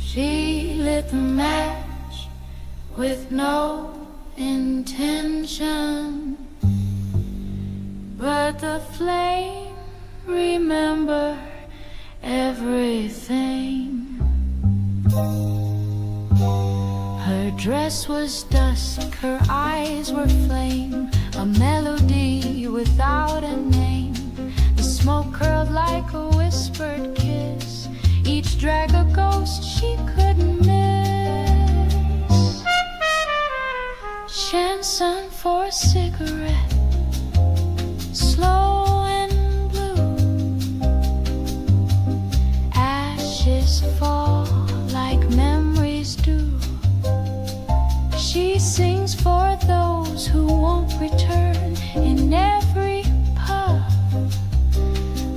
She lit the match with no intention, but the flame remembered everything. Her dress was dusk, her eyes were flame, a melody without a name. The smoke curled like a whispered kiss, each drag a ghost she couldn't miss. Chanson for a cigarette, slow and blue. Ashes fall like memories do. She sings for those who won't return in every pub,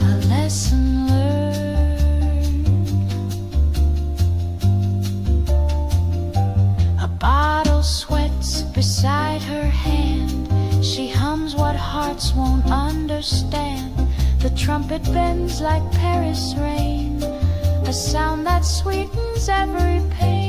a lesson learned. A bottle sweats beside her hand. She hums what hearts won't understand. The trumpet bends like Paris rain, a sound that sweetens every pain.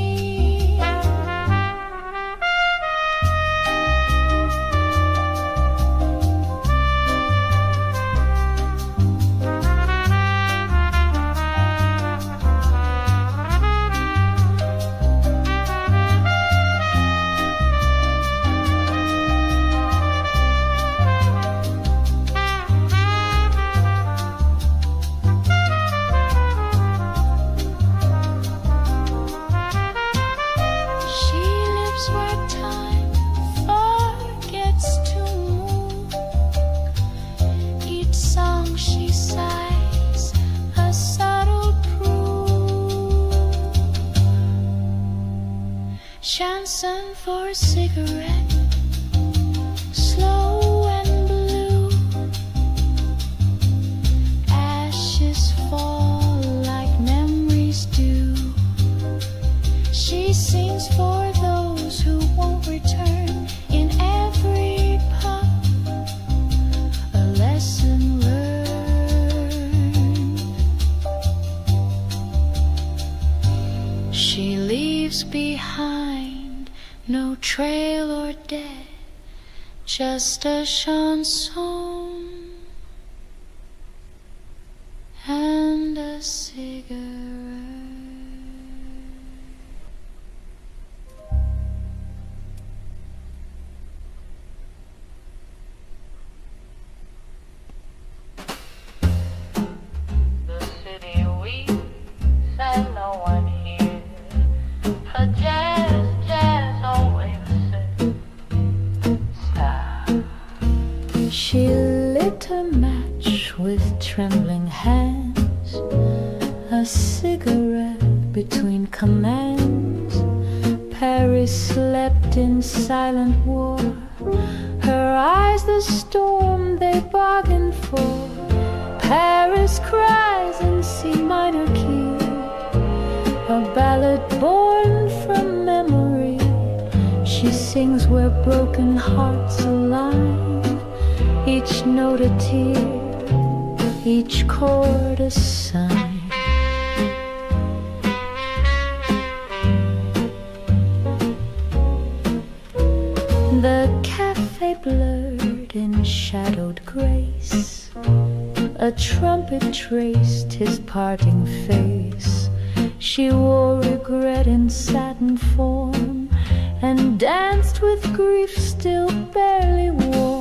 Chanson for a cigarette, slow and blue. Ashes fall like memories do. She sings for those who won't return in every pub, a lesson learned. She leaves behind no trail or debt, just a chanson and a cigarette. The city weeps and no one hears her jazz, always stop. She lit a match with trembling hands, a cigarette between commands. Paris slept in silent war, her eyes the storm they bargained for. Paris cries in C minor key, a ballad born from memory. She sings where broken hearts align, each note a tear, each chord a sign. The café blurred in shadowed grace, a trumpet traced his parting face. She wore regret in satin form and danced with grief still barely warm.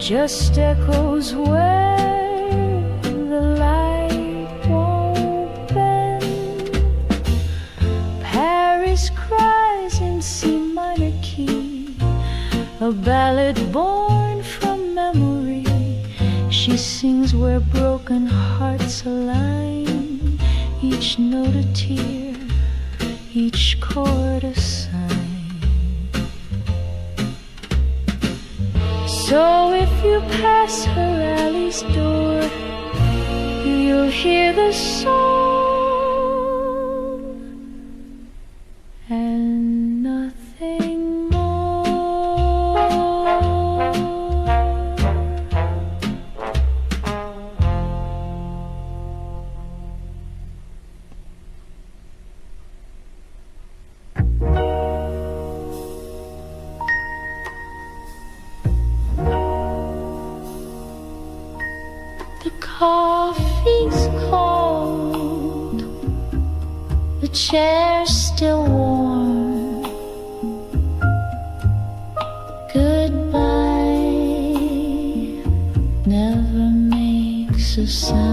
Just echoes where the light won't bend. Paris cries in C minor key, a ballad born from memory. She sings where broken hearts align, each note a tear, each chord a sign. So if you pass her alley's door, you'll hear the song and nothing more. The coffee's cold, the chair's still warm. Goodbye never makes a sound.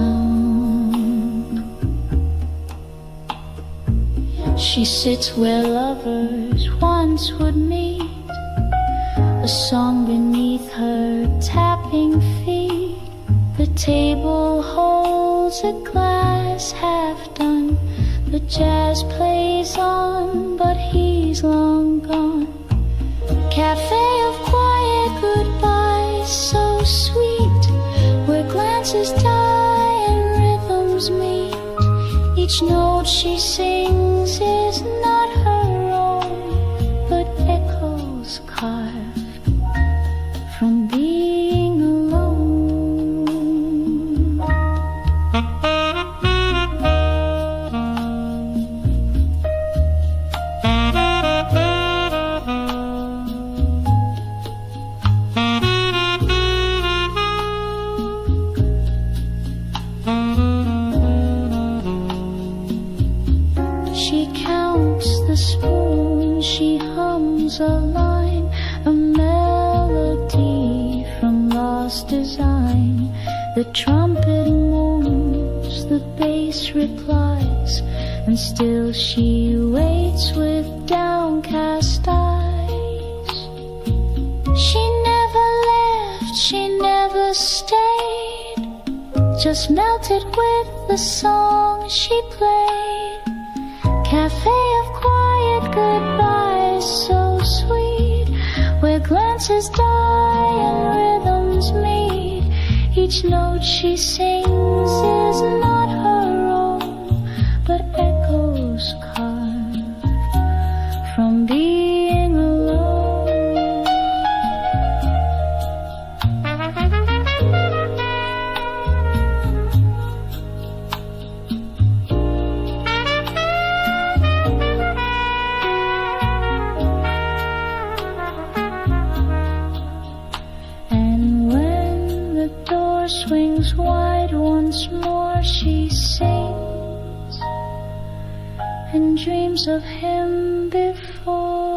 She sits where lovers once would meet, a song beneath her tapping feet. The table holds a glass half done. The jazz plays on, but he's long gone. Cafe of quiet goodbyes, so sweet, where glances die and rhythms meet. Each note she sings is not her own, but echoes carved from being alone. She hums a line, a melody from lost design. The trumpet moans, the bass replies, and still she waits with downcast eyes. She never left, she never stayed, just melted with the song she played. Cafe of quiet goodbyes, so sweet, where glances die and rhythms meet. Each note she sings is not her own, but echoes carved from being alone. Swings wide once more, she sings and dreams of him before.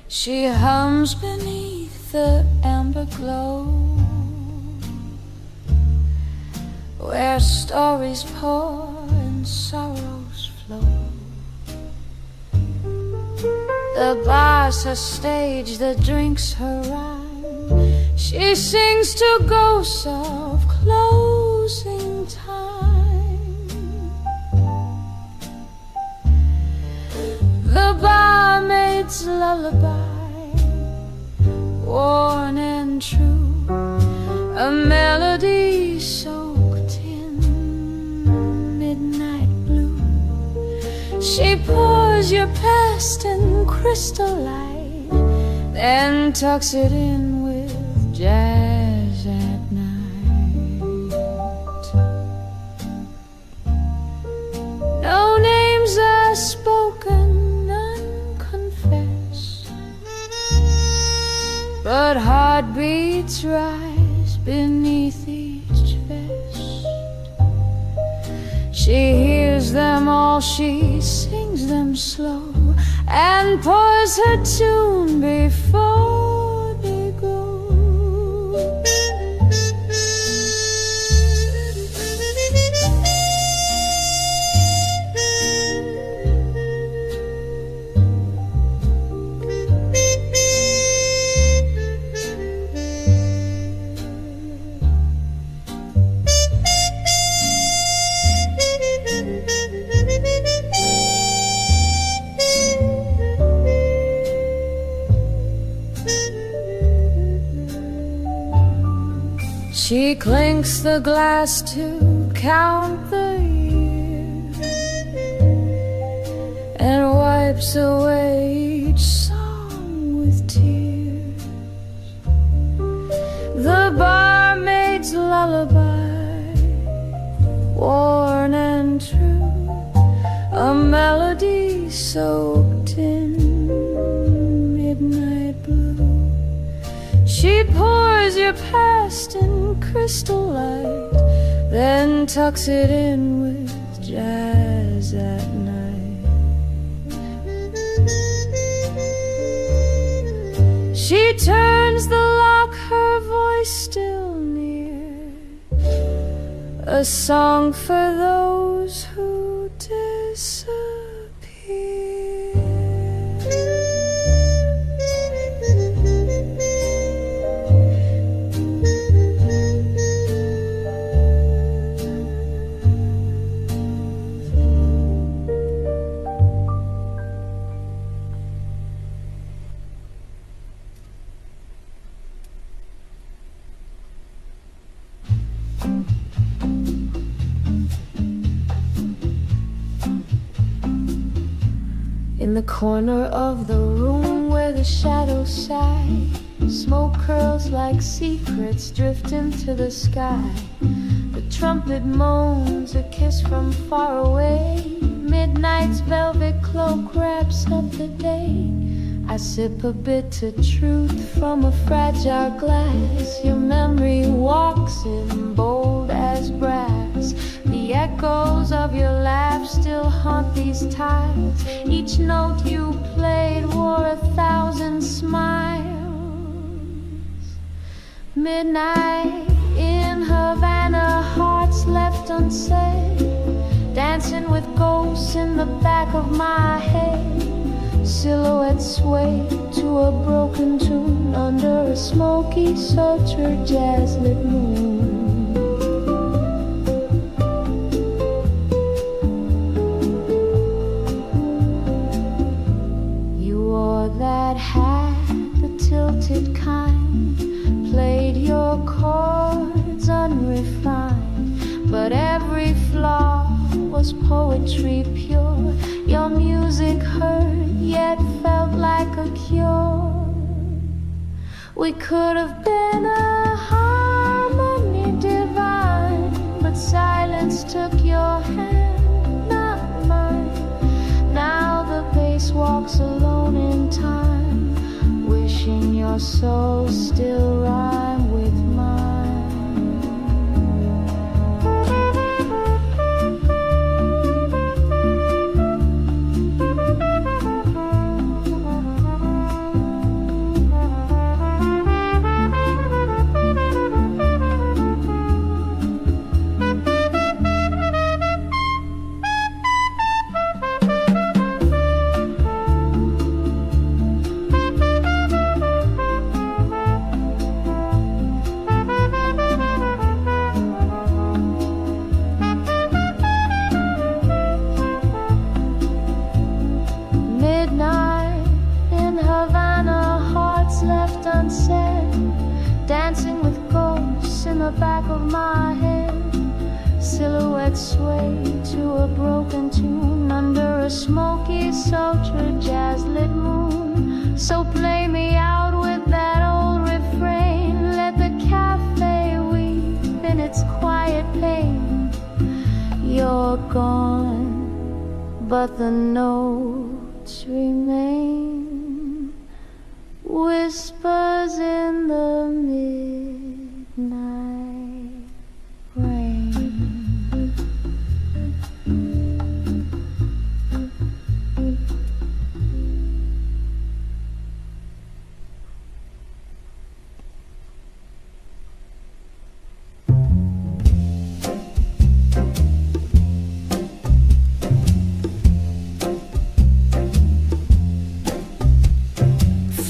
She hums beneath the amber glow, where stories pour and sorrows flow. The bar's her stage, the drink's her rhyme. She sings to ghosts of closing time. The barmaid's lullaby, worn and true, a melody soaked in midnight blue. She pours your past in crystal light, then tucks it in with jazz at night. No names are spoken, none confess, but heartbeats rise beneath each vest. She hears them all, she sings them slow, and pours her tune before they go. She clinks the glass to count the years and wipes away each song with tears. The barmaid's lullaby, worn and true, a melody soaked in midnight blue. She pours your past in crystal light, then tucks it in with jazz at night. She turns the lock, her voice still near, a song for those who disappear. In the corner of the room where the shadows sigh, smoke curls like secrets drift into the sky. The trumpet moans a kiss from far away. Midnight's velvet cloak wraps up the day. I sip a bitter truth from a fragile glass. Your memory walks in bold as brass. The echoes of your laugh still haunt these tiles. Each note you played wore 1,000 smiles. Midnight in Havana, hearts left unsaid, dancing with ghosts in the back of my head. Silhouettes sway to a broken tune under a smoky, sultry, jazz-lit moon. That hat, the tilted kind, played your chords unrefined, but every flaw was poetry pure. Your music hurt, yet felt like a cure. We could have been a harmony divine, but silence took your hand, not mine. Now the bass walks alone in time, wishing your soul still rhymed with mine. Dancing with ghosts in the back of my head. Silhouettes sway to a broken tune under a smoky, sultry, jazz-lit moon. So play me out with that old refrain. Let the cafe weep in its quiet pain. You're gone, but the notes remain. Whispers in the midnight rain.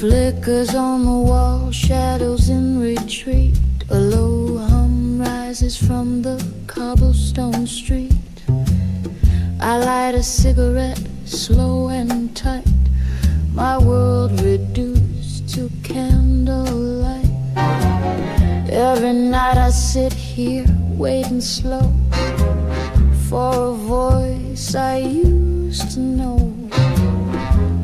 Flickers on the wall, shadows in retreat. A low hum rises from the cobblestone street. I light a cigarette, slow and tight. My world reduced to candlelight. Every night I sit here waiting slow for a voice I used to know.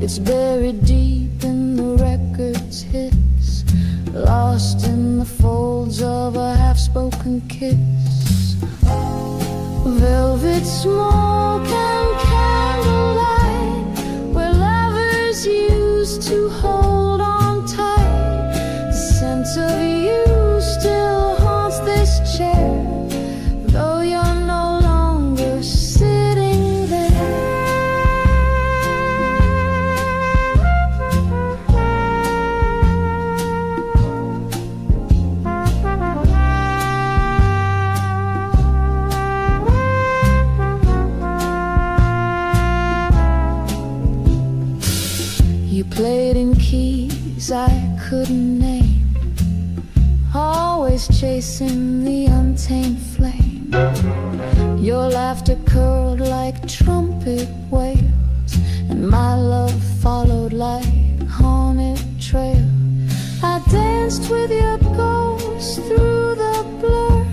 It's buried deep in the record's hits, lost in the folds of a half-spoken kiss. Velvet smoke and candlelight, where lovers used to hold on tight. The scent of you still haunts this chair, though you're no longer sitting there. You played in keys I couldn't name, always chasing the untamed flame. Your laughter curled like trumpet wails, and my love followed like haunted trail. I danced with your ghost through the blur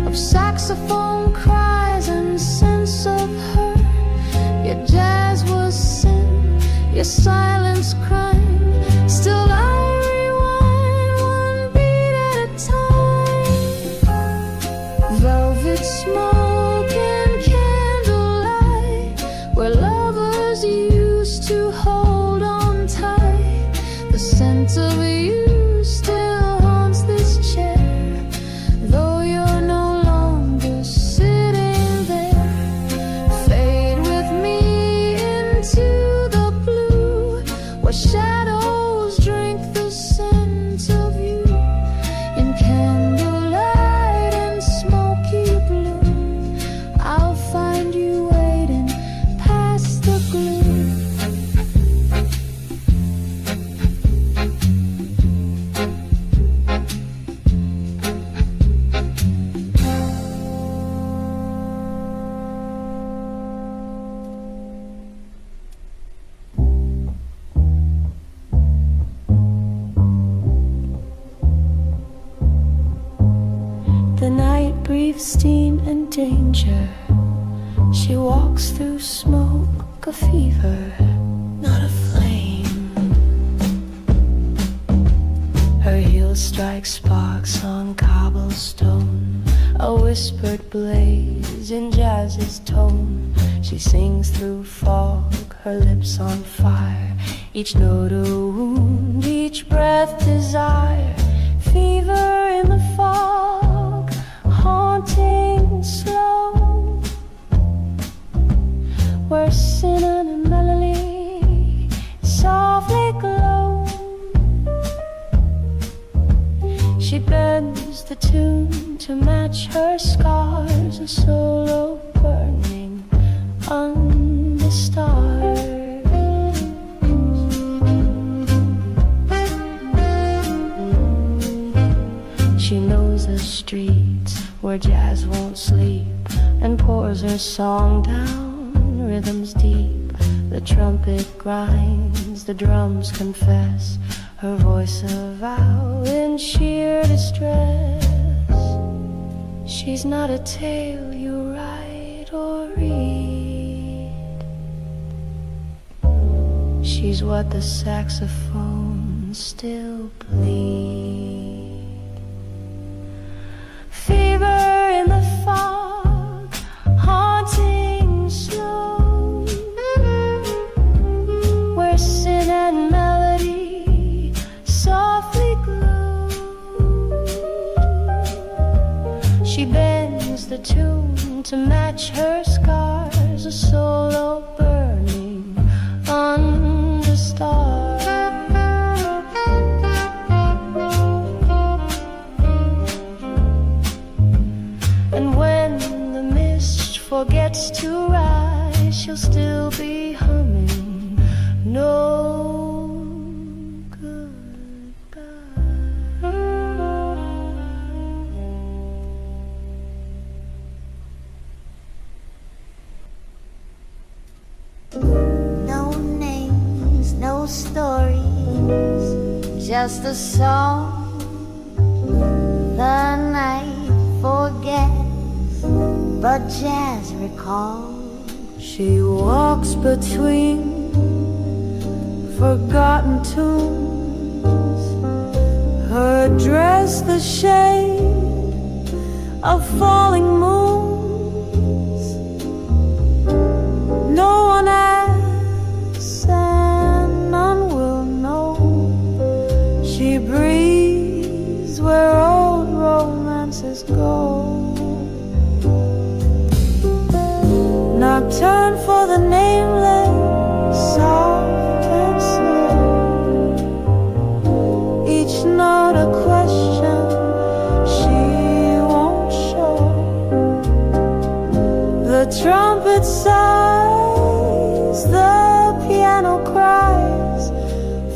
of saxophone cries and sense of her. Your jazz was sin, your silence crime. Still I rewind one beat at a time. Velvet smoke and candlelight, where lovers used to hold on tight. The scent of you still haunts this chair, though you're no longer sitting there. Fade with me into the blue, where shadows drink the scent of you. In candlelight and smoky blue, I'll find you waiting past the gloom. The night breathes steam and danger. She walks through smoke, a fever, not a flame. Her heels strike sparks on cobblestone, a whispered blaze in jazz's tone. She sings through fog, her lips on fire, each note a wound, each breath desire. Fever in the fog, haunting slow, where sin and melody softly glow. She bends the tune to match her scars, a solo burning under stars. She knows the streets where jazz won't sleep, and pours her song down rhythms deep. The trumpet grinds, the drums confess, her voice a vow in sheer distress. She's not a tale you write or read, she's what the saxophone still bleeds. Fever in the fog, haunting slow, where sin and melody softly glow. She bends the tune to match her scars, a solo burning under stars. And when the mist forgets to rise, she'll still be humming no goodbye. No names, no stories, just a song that forgets, but jazz recalls. She walks between forgotten tunes, her dress the shade of falling moons. No one asks and none will know. She breathes where old romances go. Nocturne for the nameless, soft and slow. Each note a question she won't show. The trumpet sighs, the piano cries,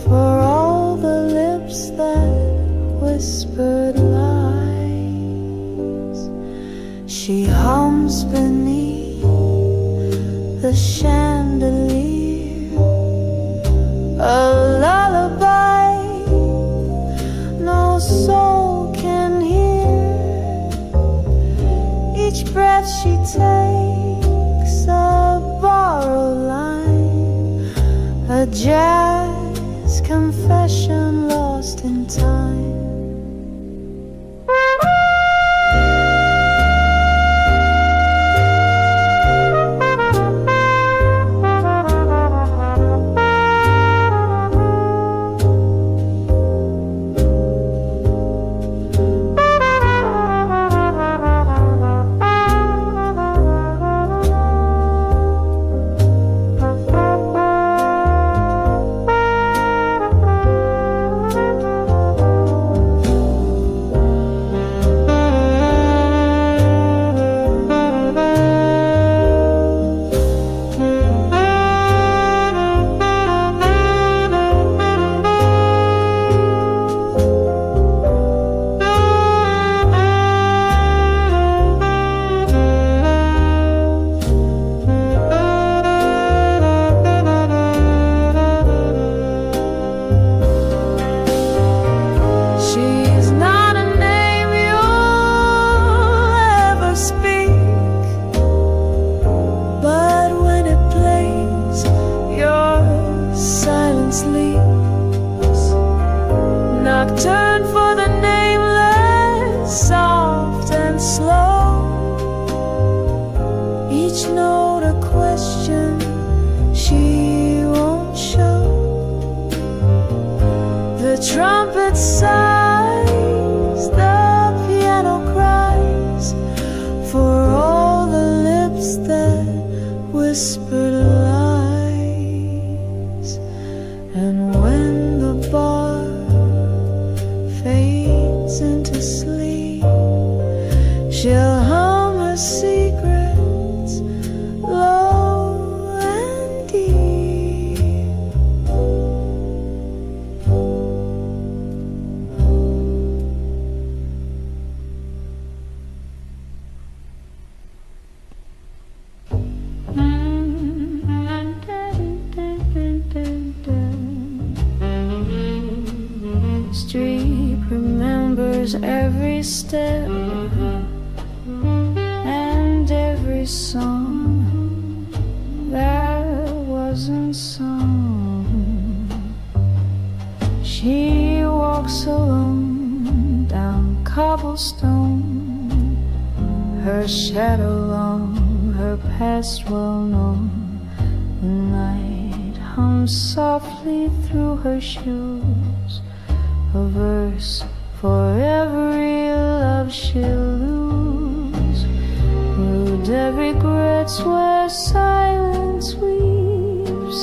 for all the lips that whispered lies. She hums beneath the chandelier, a lullaby no soul can hear. Each breath she takes a borrowed line, a jazz confession lost in time. Nocturne for the nameless, soft and slow. Each note a question she won't show. The trumpet sighs, the piano cries, for all the lips that whispered lies. And when the bar fades into sleep, she'll hum her secrets low and deep. Street remembers every step and every song that wasn't sung. She walks alone down cobblestone, her shadow long, her past well known. The night hums softly through her shoes, a verse for every love she'll lose. Rude regrets where silence weeps,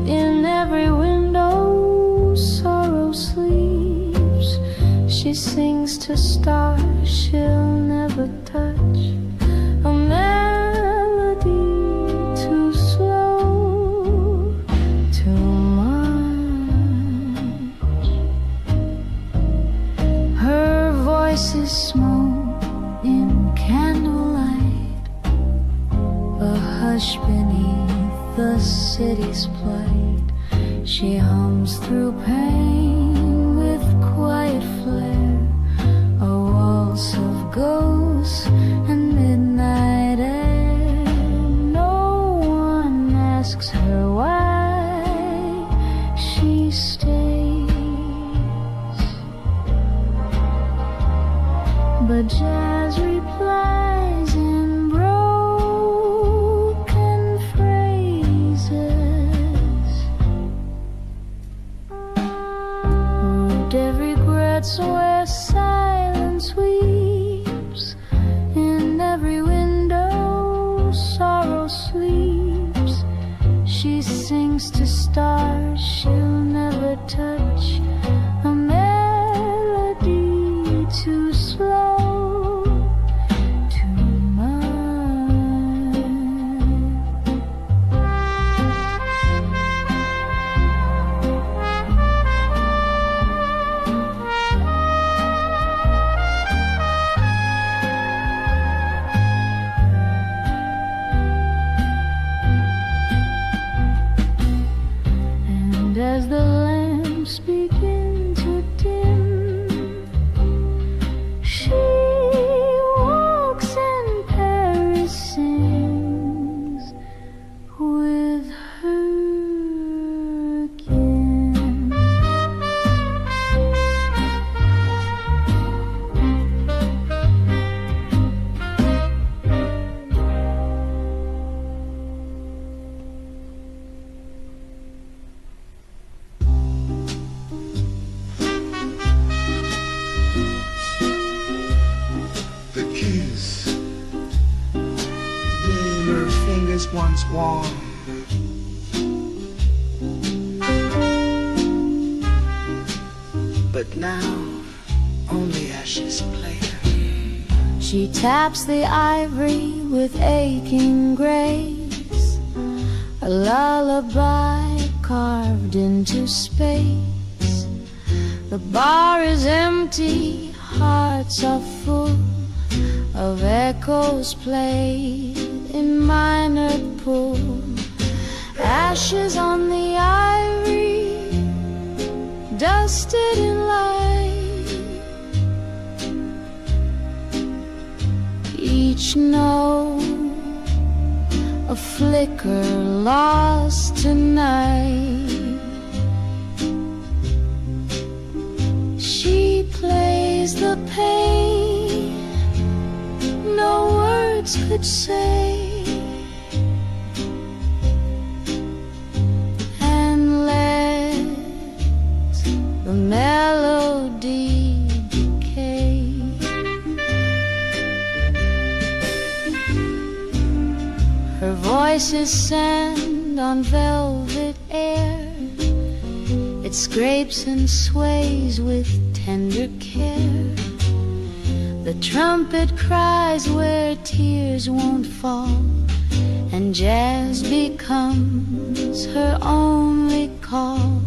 in every window sorrow sleeps. She sings to stars she'll never touch, a melody too slow, too much. Her voice is smoke in candlelight, a hush beneath the city's plight. She hums through pain with quiet flair, a waltz of gold house and midnight air. No one asks her why she stays, but jazz replies in broken phrases. Root regrets where silence weeps. In every window sorrow sleeps. She sings to stars she'll never touch. A melody too slow, too much. And as the lamps begin to dim, she walks and Paris sings with her again. The kiss made her fingers once warm. But now only ashes play. She taps the ivory with aching grace, a lullaby carved into space. The bar is empty, hearts are full of echoes played in minor pull. Ashes on the ivory, dusted in light. Each note a flicker lost tonight. She plays the pain no words could say, and lets the melody decay. Her voice is sand on velvet air. It scrapes and sways with tender care. The trumpet cries where tears won't fall, and jazz becomes her only call.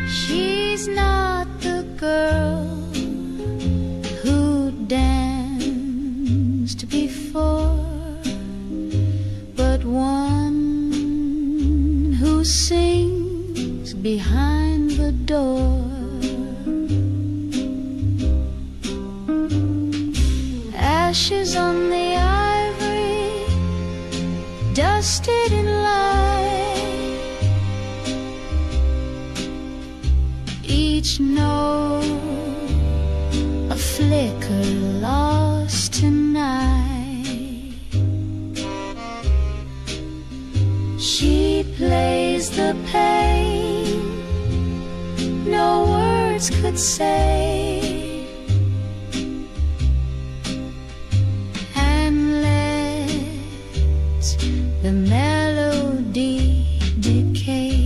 She's not the girl who danced before, but one who sings behind the door. Ashes on the ivory, dusted in light. Each note a flicker lost tonight. She plays the pain no words could say, and lets the melody decay.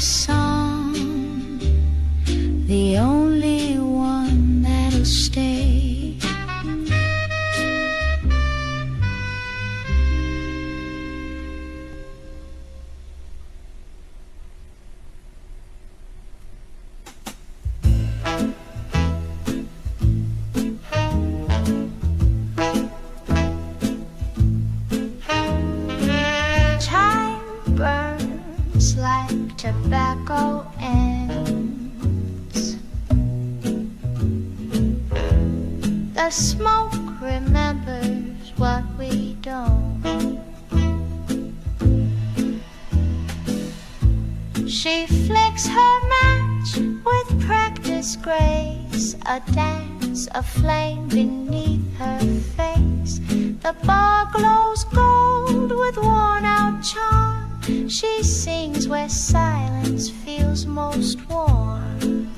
Song the only one that'll stay. Like tobacco ends, the smoke remembers what we don't. She flicks her match with practiced grace, a dance, a flame beneath her face. The bar glows gold with worn out charm. She sings where silence feels most warm.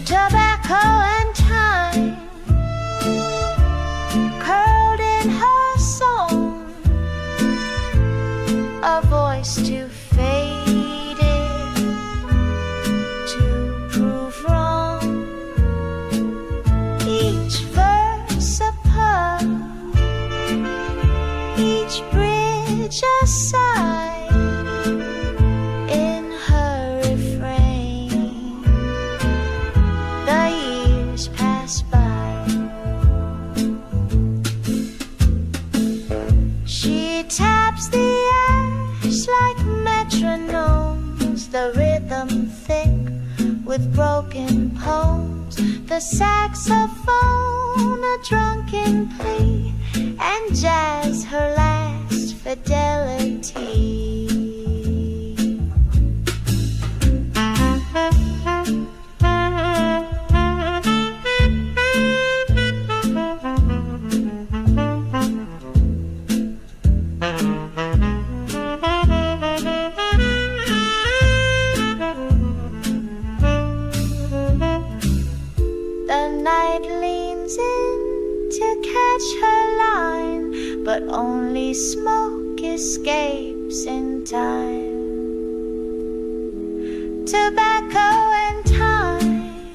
Tobacco and time curled in her song, a voice too faded to prove wrong. Each verse a pearl, each bridge a sigh in her refrain. The years pass by. She taps the ash like metronomes, the rhythm thick with broken poems. The saxophone a drunken plea, and jazz her last fidelity. The night leans in to catch her line, but only smoke escapes in time. Tobacco and time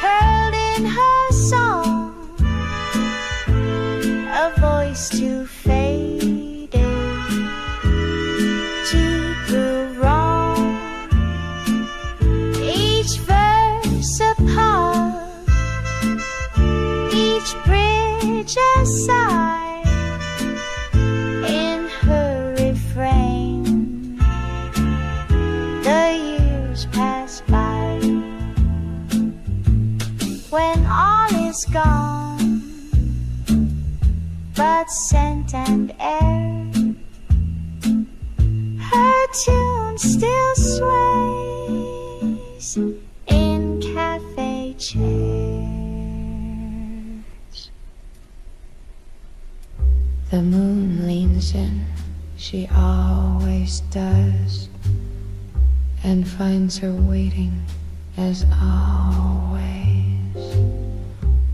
curled in her song, a voice too faded to prove wrong. Each verse a poem, each bridge a sigh in her refrain. The years pass by. When all is gone but scent and air, her tune still sways in cafe chairs. The moon leans in, she always does, and finds her waiting as always.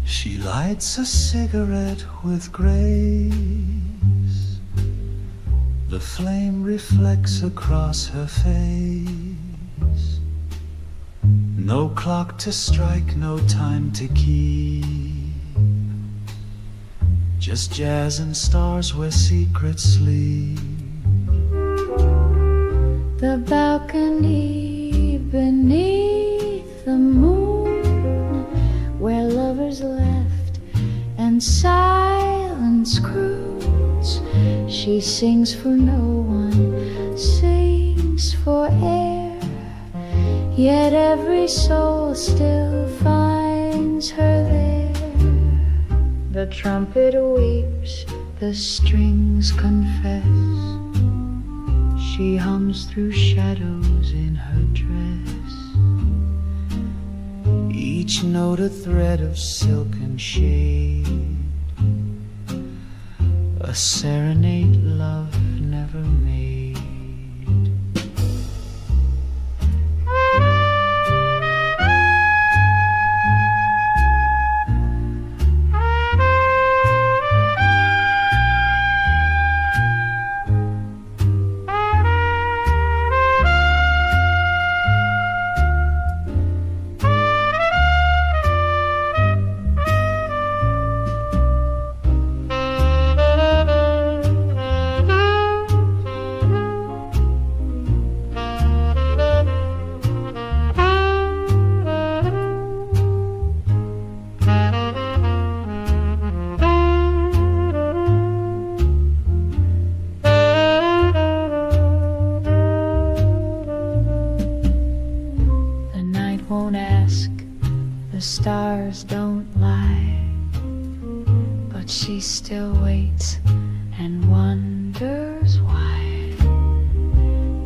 She lights a cigarette with grace. The flame reflects across her face. No clock to strike, no time to keep. Just jazz and stars where secrets sleep. The balcony beneath the moon, where lovers left and silence croods. She sings for no one, sings for air, yet every soul still finds her there. The trumpet weeps, the strings confess. She hums through shadows in her dress, each note a thread of silken shade, a serenade love never made. stars don't lie, but she still waits and wonders why.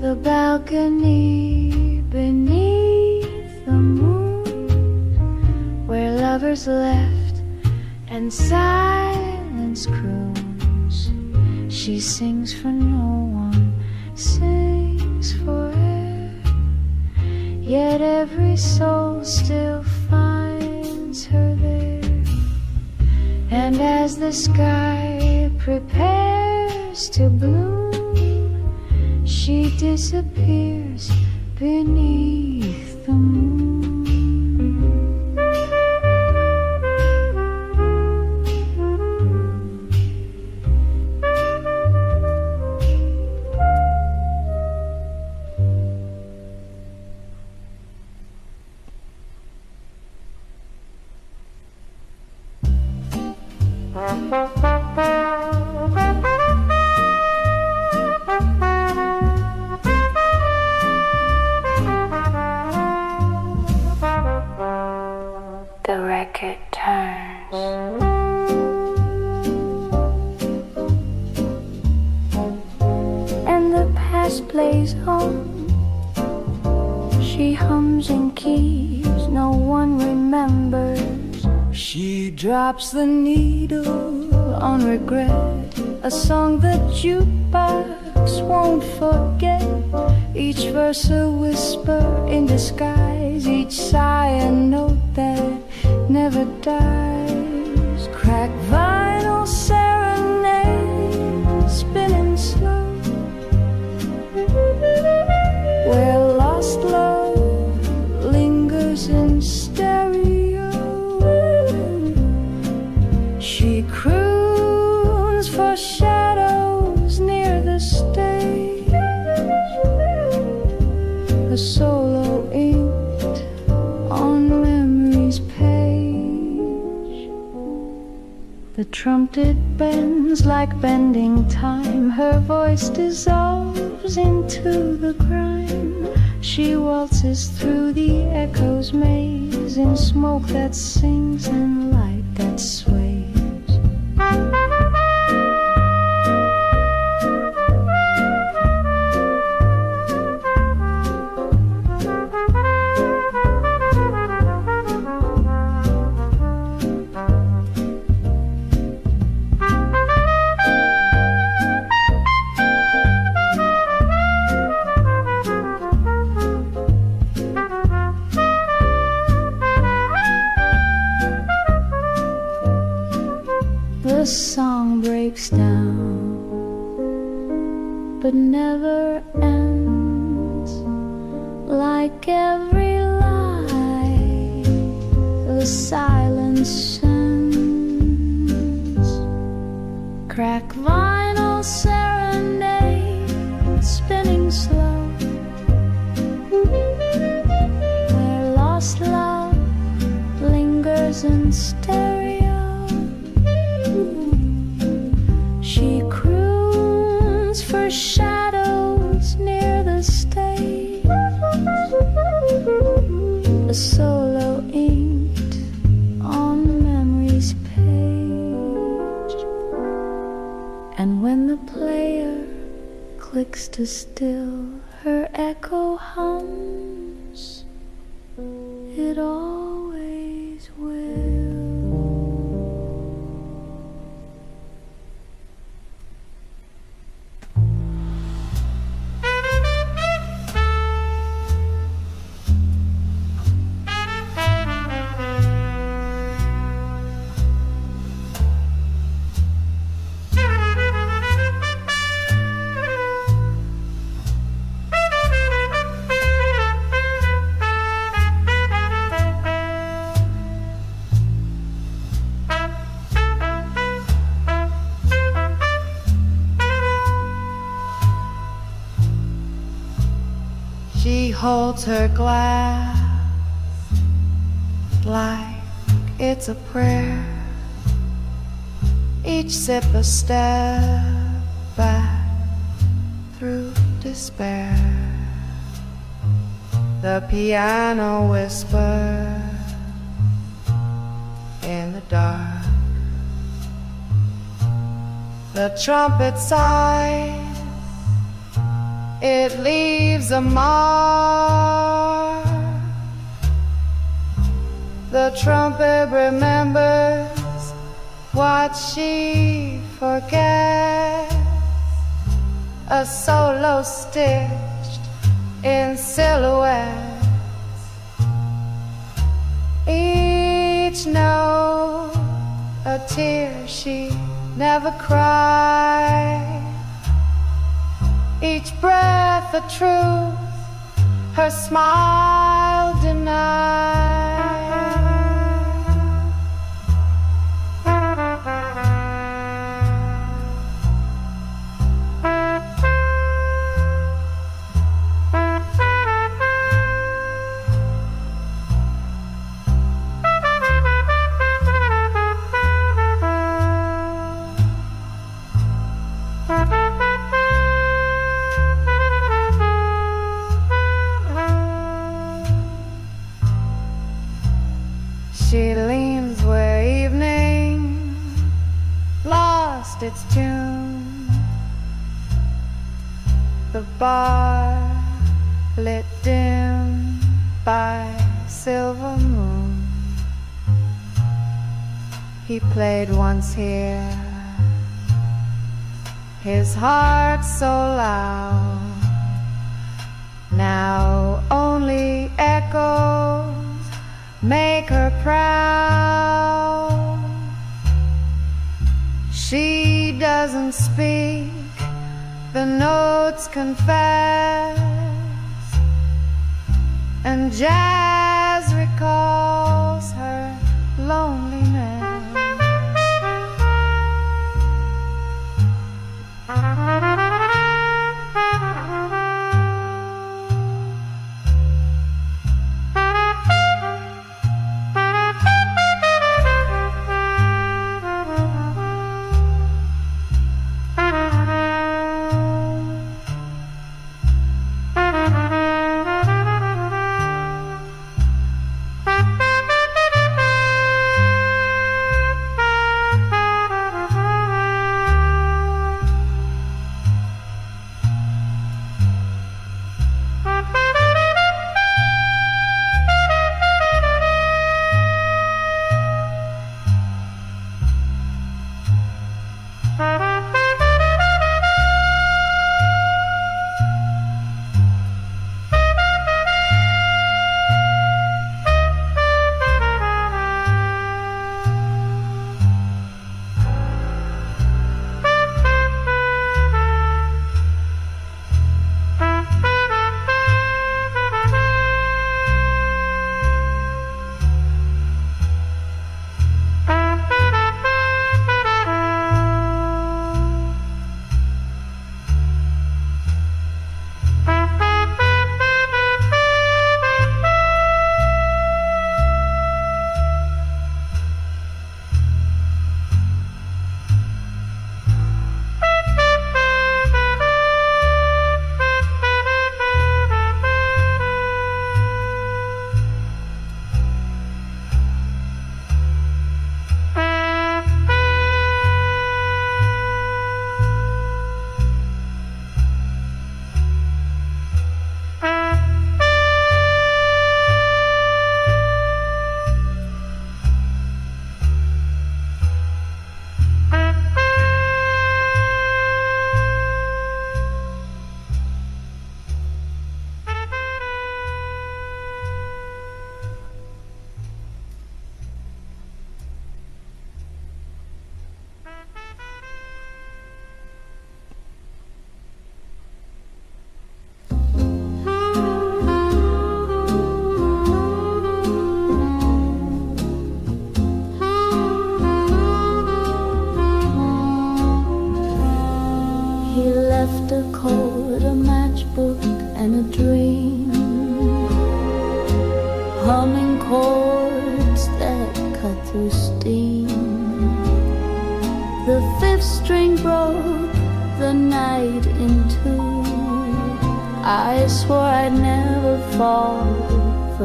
The balcony beneath the moon, where lovers left and silence croons. She sings for no one, sings for air, yet every soul still finds her there. And as the sky prepares to bloom, she disappears beneath the moon. The record turns. And the past plays on. She hums in keys no one remembers. She drops the needle on regret, a song the jukebox won't forget. Each verse a whisper in disguise, each sigh a note that never dies. Crack vinyl serenade, spinning slow, where lost love lingers in stereo. She croons for shadows near the stage, a solo inked on memory's page. The trumpet bends like bending time, her voice dissolves into the grime. She waltzes through the echo's maze, in smoke that sings and light that sways. The song breaks down, but never ends. Like every lie, the silence sends. Crack vinyl serenade, spinning slow, where lost love lingers in stereo. She croons for shadows near the stage, a solo inked on memory's page. And when the player clicks to still, her echo hums, it always will. She holds her glass like it's a prayer, each sip a step back through despair. The piano whispers dark. The trumpet sighs, it leaves a mark. The trumpet remembers what she forgets. A solo stitched in silhouettes. Each note a tear she never cried. Each breath a truth her smile denied. She leans where evening lost its tune. The bar lit dim by silver moon. He played once here, his heart so loud. Now only echoes make her proud. She doesn't speak, the notes confess, and jazz recalls her loneliness.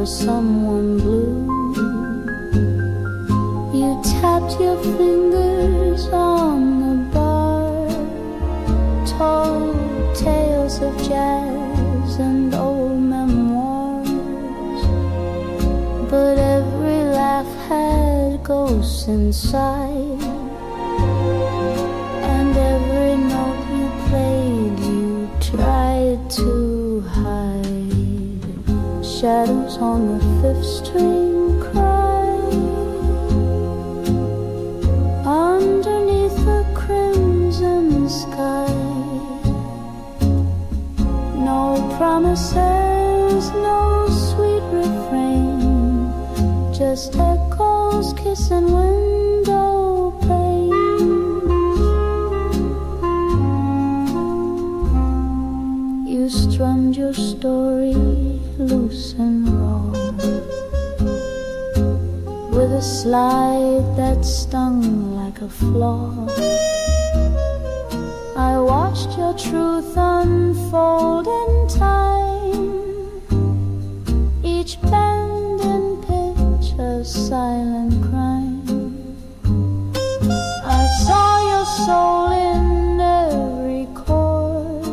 Someone blue. You tapped your fingers on the bar, told tales of jazz and old memoirs, but every laugh had ghosts inside, and every note you played you tried to hide. Shadows on the fifth string cry underneath the crimson sky. No promises, no sweet refrain, just echoes kissing window panes. You strummed your story loose and raw, with a slide that stung like a flaw. I watched your truth unfold in time, each bend and pitch a silent crime. I saw your soul in every chord,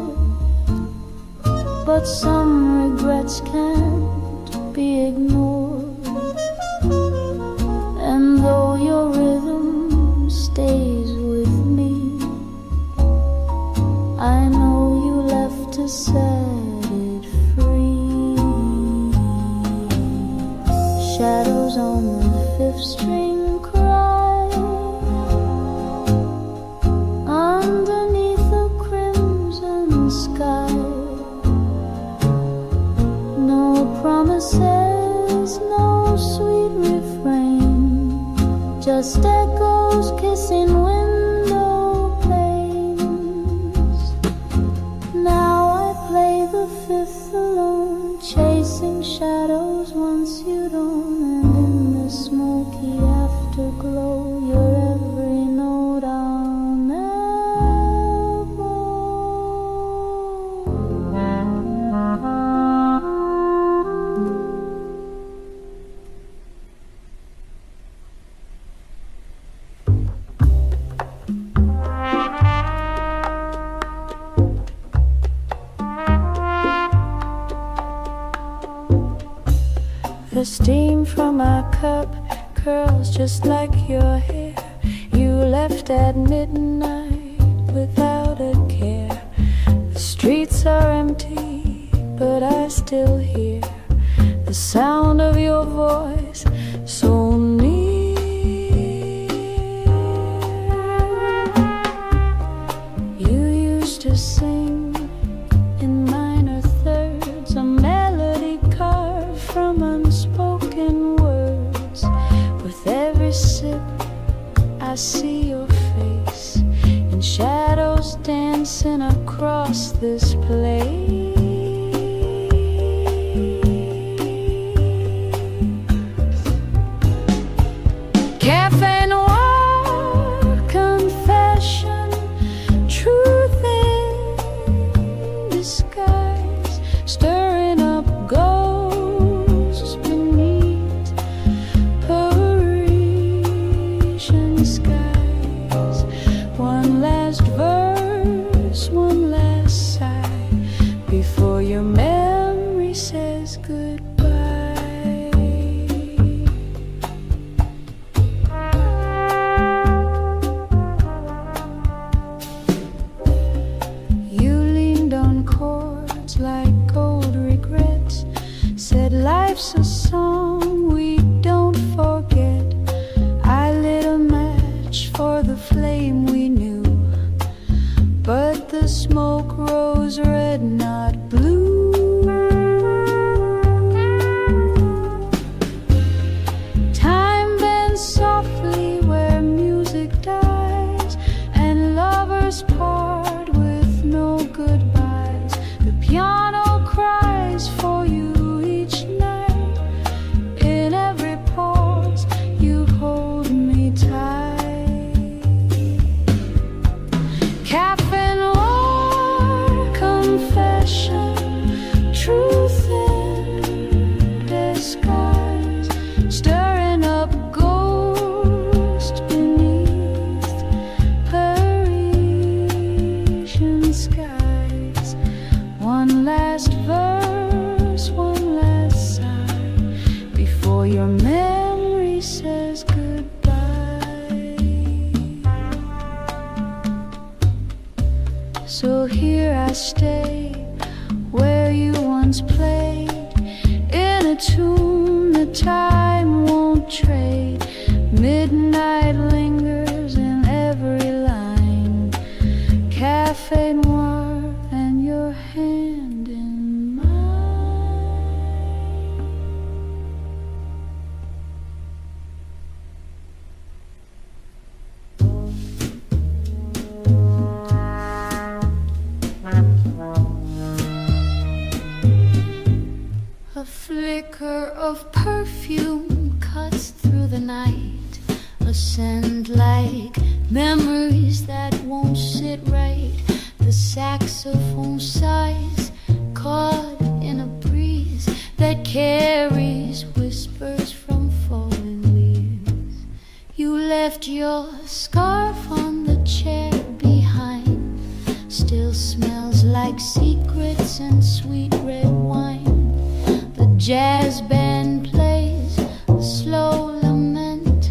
but some regrets can't be ignored. And though your rhythm stays with me, I know you left to set it free. Shadows on the fifth string cry underneath the crimson sky. No promises, no sweet refrain, just echoes kissing window panes. Now I play the fifth alone, chasing shadows once you don't, and in the smoky afterglow, your every note I'll never. The steam from my cup curls just like your hair. You left at midnight without a care. The streets are empty, but I still hear the sound of your voice so near. You used to sing in minor thirds, a melody carved from unspoken words. With every sip I see your face in shadows dancing across this place. Café Noir, confession, truth in disguise, stirring up ghosts beneath Parisian skies. One last verse, one last sigh, before your memory says goodbye. You leaned on chords like old regrets, said life's a song we don't forget. I lit a match for the flame we knew, but the smoke rose red, not blue. Time bends softly where music dies, and lovers part with no goodbyes. The piano cries for you each night in for your memory says goodbye. So here I stay, where you once played, in a tune that time won't trade. Midnight lingers in every line, Café Noir and your hand in mine. A flicker of perfume cuts through the night, a scent like memories that won't sit right. The saxophone sighs, caught in a breeze that carries whispers from falling leaves. You left your scarf on the chair behind, still smells like secrets and sweet red wine. The jazz band plays a slow lament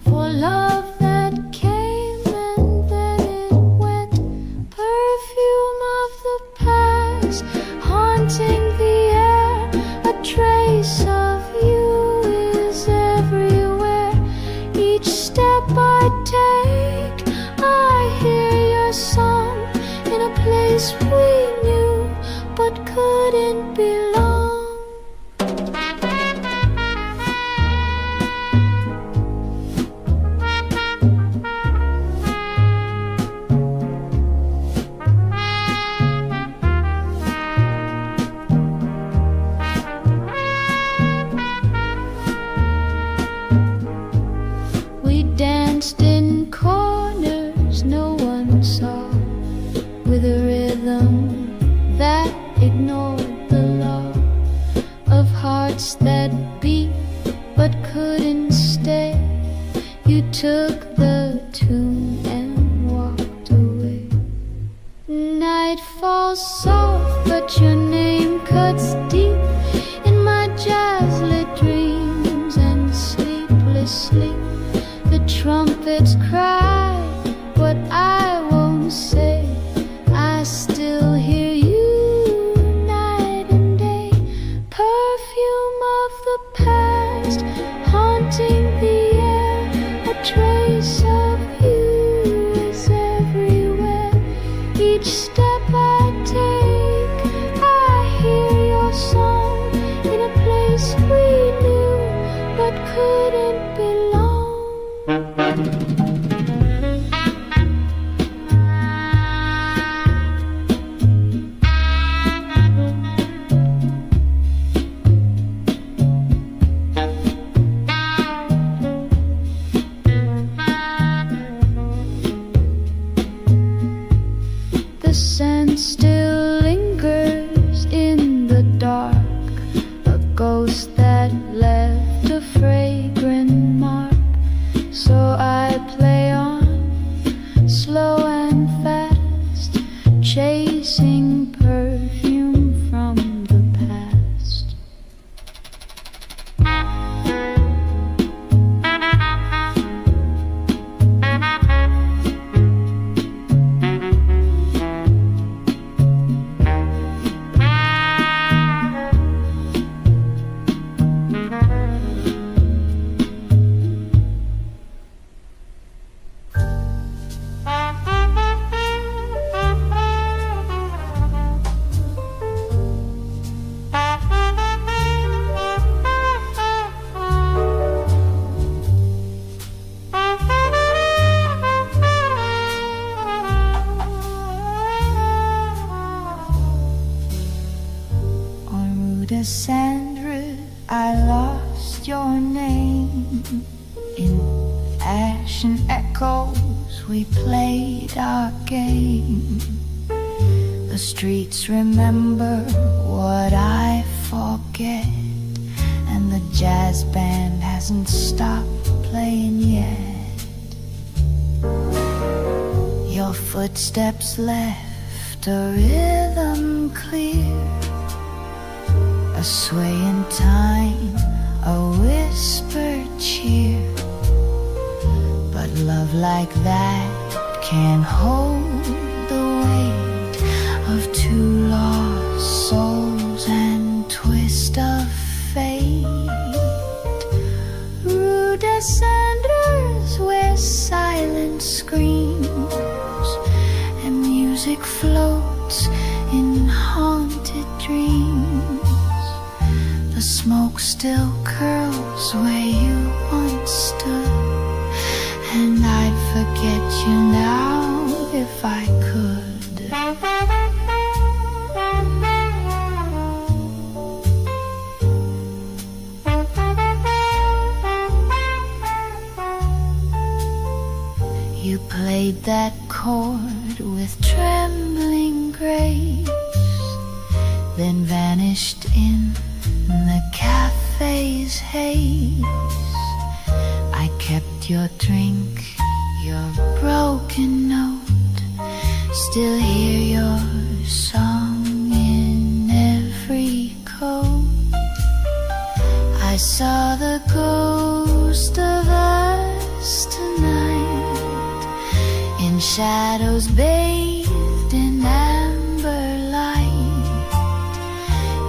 for love that came and then it went. Perfume of the past haunting the air, a trace of you is everywhere. Each step I take, I hear your song in a place we knew but couldn't belong. Danced in corners no one saw, with a rhythm that ignored the law of hearts that beat but couldn't stay. You took the tune and walked away. Night falls soft, but your name cuts deep in my jazz-lit dreams and sleepless sleep. The trumpets cry, but I won't say. I still hear you night and day. Perfume of the past haunting the air, a trace of you is everywhere. Each step I take, I hear your song in a place we knew but couldn't belong. The scent still lingers in the dark, a ghost that left a fragrant mark. So I play on, slow and fast, chasing perfume from the past. Cendres, I lost your name. In ash and echoes we played our game. The streets remember what I forget, and the jazz band hasn't stopped playing yet. Your footsteps left a rhythm clear, a sway in time a whispered cheer. But love like that can't hold the weight of two lost souls and twist of fate. Rue des Cendres, where silence screams and music floats in haunted dreams. The smoke still curls where you once stood, and I'd forget you now if I could. You played that chord with trembling grace, then vanished in the cafe's haze. I kept your drink, your broken note, still hear your song in every coat. I saw the ghost of us tonight, in shadows bathed in amber light.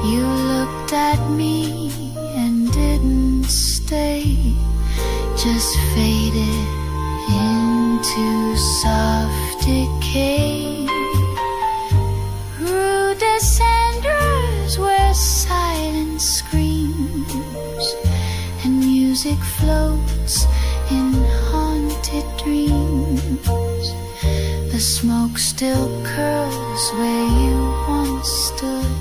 You looked at me and didn't stay, just faded into soft decay. Rue des Cendres, where silence screams and music floats in haunted dreams. The smoke still curls where you once stood,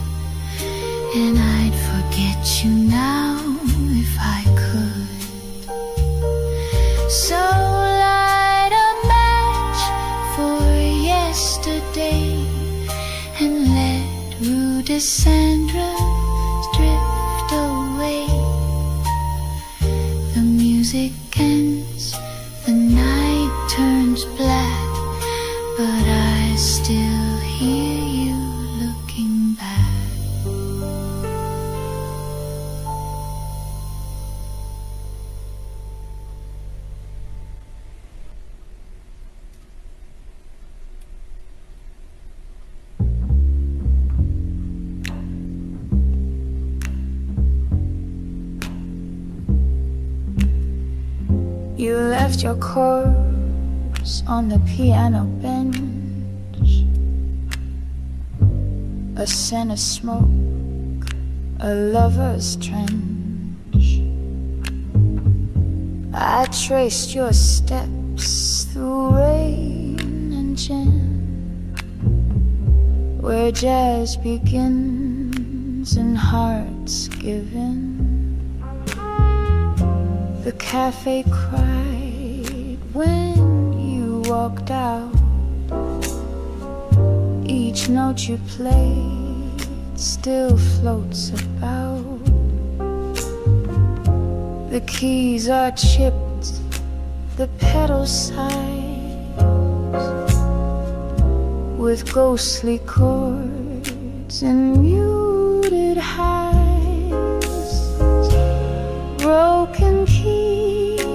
and I'd forget you now if I could. So light a match for yesterday and let Rue des Cendres drift away. The music ends, the night turns black, but I still hear you looking back. You left your corpse on the piano bench, a scent of smoke, a lover's trench. I traced your steps through rain and gin, where jazz begins and hearts give in. The cafe cried when you walked out. Each note you played still floats about. The keys are chipped, the pedals sighs, with ghostly chords and muted highs. Broken keys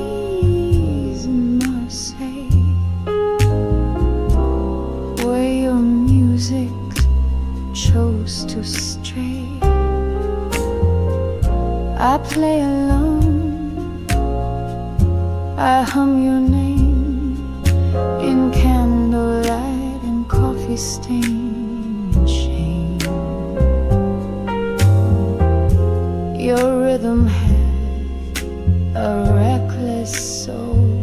in Marseille, where your music chose to stray. I play alone, I hum your name in candlelight and coffee stained shame. Your rhythm had a reckless soul.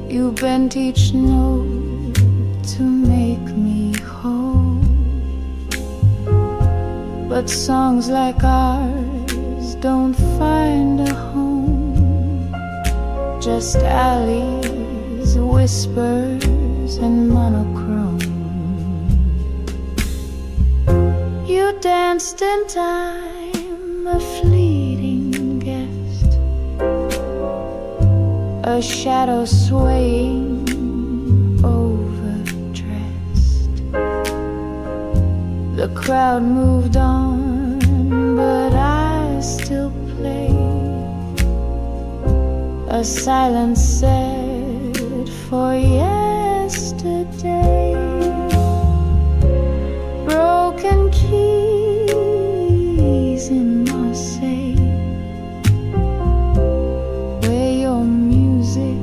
You bent each note to make me whole. But songs like ours don't find a home, just alleys, whispers, and monochrome. You danced in time, a fleeting guest, a shadow swaying overdressed. The crowd moved on, but I a silence set for yesterday. Broken keys in Marseille, where your music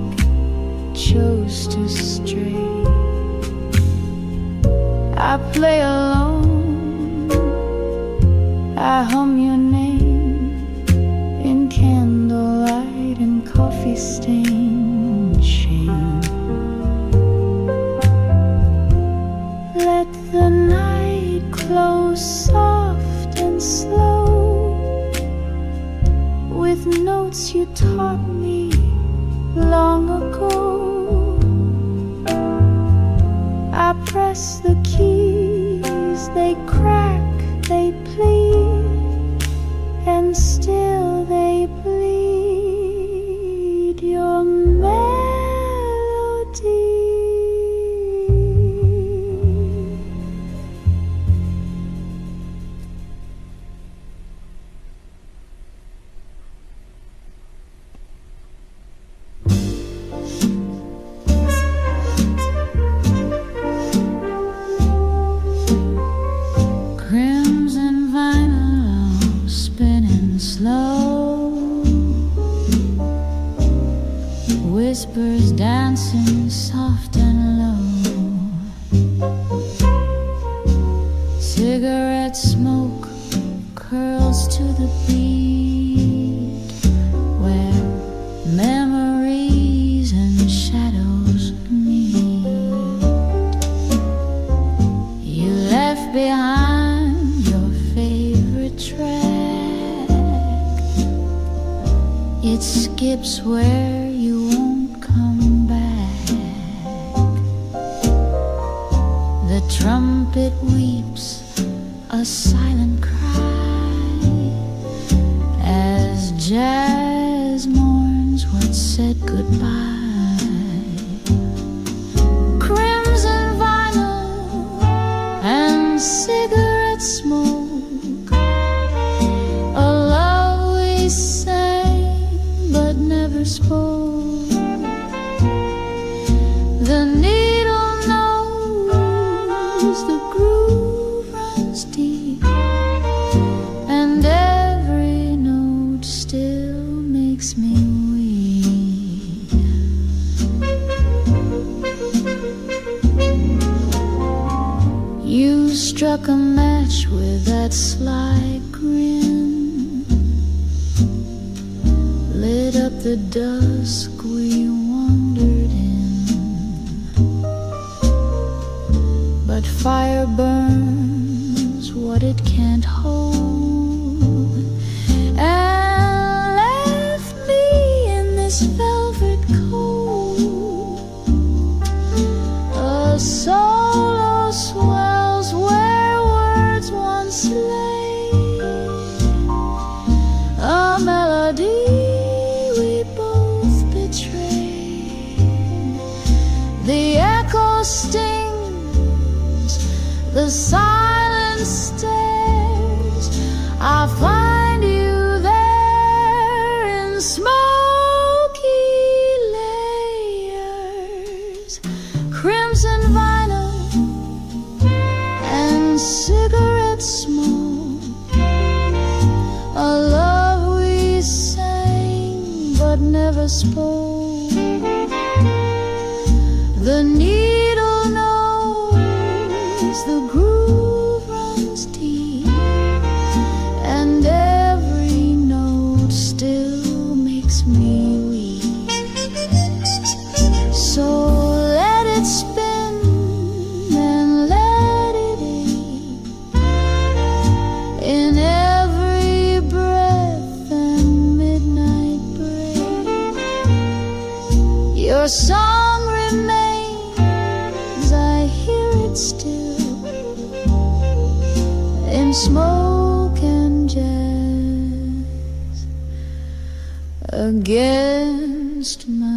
chose to stray. I play alone, I hum your name in candlelight and coffee-stained shame. Let the night close soft and slow with notes you taught me long ago. I press the keys, they crack, they plead, and still they bleed your melody. Whispers dancing soft and low. Cigarette smoke curls to the beat, where memories and shadows meet. You left behind your favorite track. It skips where you won't come back. The trumpet weeps a silent cry as jazz mourns what said goodbye. Crimson vinyl and cigarette smoke, a love we sang but never spoke. The needle knows the groove runs deep, and every note still makes me weep. You struck a match with that sly grin, lit up the dusk we wandered in. But fire burns what it can't hold, and left me in this velvet cold. A solo swells where words once lay, a melody we both betrayed. The echo stings, the silence stares. I find you there in smoky layers, crimson vinyl and cigarette smoke, a love we sang but never spoke. The needle knows the groove runs deep, and every note still makes me weep. So let it spin and let it be in every breath and midnight break. Your song remains, I hear it still in smoke and jazz against my